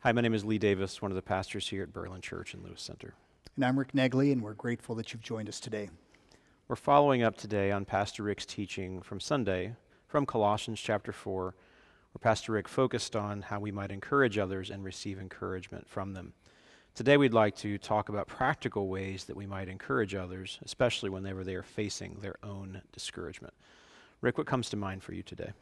Hi, my name is Lee Davis, one of the pastors here at Berlin Church in Lewis Center. And I'm Rick Negley, and we're grateful that you've joined us today. We're following up today on Pastor Rick's teaching from Sunday from Colossians chapter 4, where Pastor Rick focused on how we might encourage others and receive encouragement from them. Today we'd like to talk about practical ways that we might encourage others, especially whenever they are facing their own discouragement. Rick, what comes to mind for you today?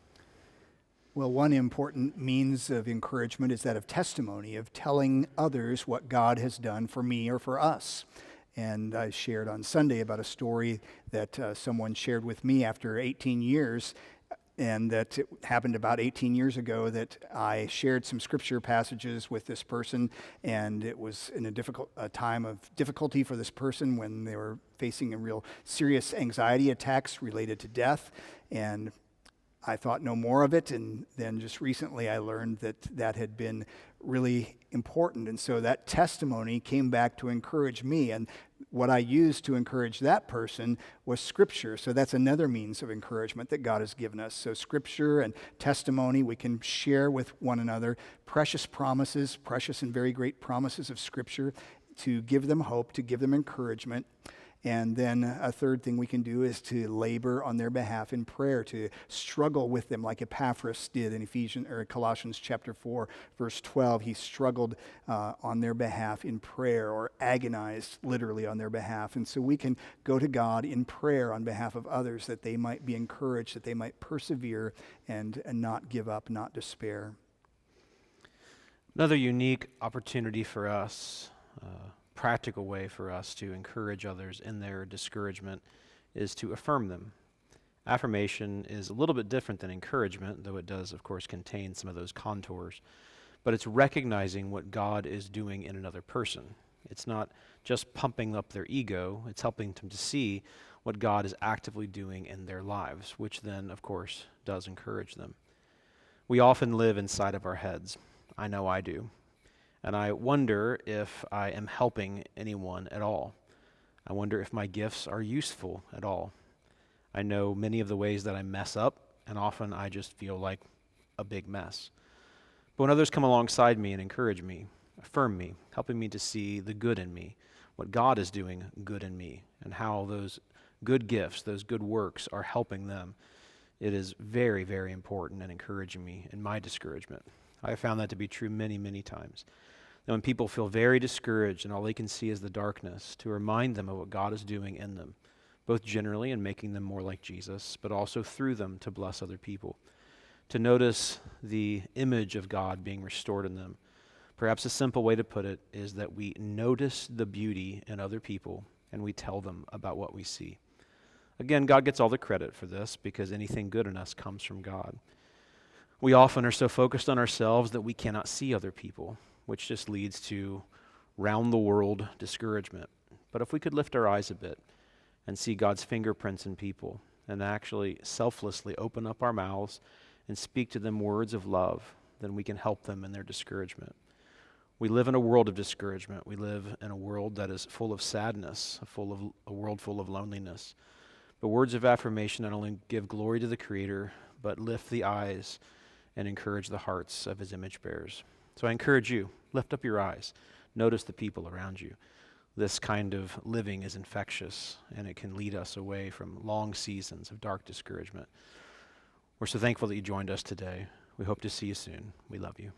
Well, one important means of encouragement is that of testimony, of telling others what God has done for me or for us. And I shared on Sunday about a story that someone shared with me after 18 years, and that it happened about 18 years ago that I shared some scripture passages with this person, and it was in a time of difficulty for this person when they were facing a real serious anxiety attacks related to death. And I thought no more of it, and then just recently I learned that that had been really important. And so that testimony came back to encourage me, and what I used to encourage that person was Scripture. So that's another means of encouragement that God has given us. So Scripture and testimony, we can share with one another precious promises, precious and very great promises of Scripture to give them hope, to give them encouragement. And then a third thing we can do is to labor on their behalf in prayer, to struggle with them like Epaphras did in Colossians chapter 4, verse 12. He struggled on their behalf in prayer, or agonized literally on their behalf. And so we can go to God in prayer on behalf of others that they might be encouraged, that they might persevere and not give up, not despair. Another unique opportunity for us, practical way for us to encourage others in their discouragement, is to affirm them. Affirmation is a little bit different than encouragement, though it does, of course, contain some of those contours. But it's recognizing what God is doing in another person. It's not just pumping up their ego, it's helping them to see what God is actively doing in their lives, which then, of course, does encourage them. We often live inside of our heads. I know I do. And I wonder if I am helping anyone at all. I wonder if my gifts are useful at all. I know many of the ways that I mess up, and often I just feel like a big mess. But when others come alongside me and encourage me, affirm me, helping me to see the good in me, what God is doing good in me, and how those good gifts, those good works are helping them, it is very, very important and encouraging me in my discouragement. I have found that to be true many, many times. And when people feel very discouraged and all they can see is the darkness, to remind them of what God is doing in them, both generally in making them more like Jesus, but also through them to bless other people. To notice the image of God being restored in them. Perhaps a simple way to put it is that we notice the beauty in other people and we tell them about what we see. Again, God gets all the credit for this because anything good in us comes from God. We often are so focused on ourselves that we cannot see other people, which just leads to round-the-world discouragement. But if we could lift our eyes a bit and see God's fingerprints in people and actually selflessly open up our mouths and speak to them words of love, then we can help them in their discouragement. We live in a world of discouragement. We live in a world that is full of sadness, a world full of loneliness. But words of affirmation not only give glory to the Creator, but lift the eyes and encourage the hearts of His image bearers. So I encourage you, lift up your eyes, notice the people around you. This kind of living is infectious, and it can lead us away from long seasons of dark discouragement. We're so thankful that you joined us today. We hope to see you soon. We love you.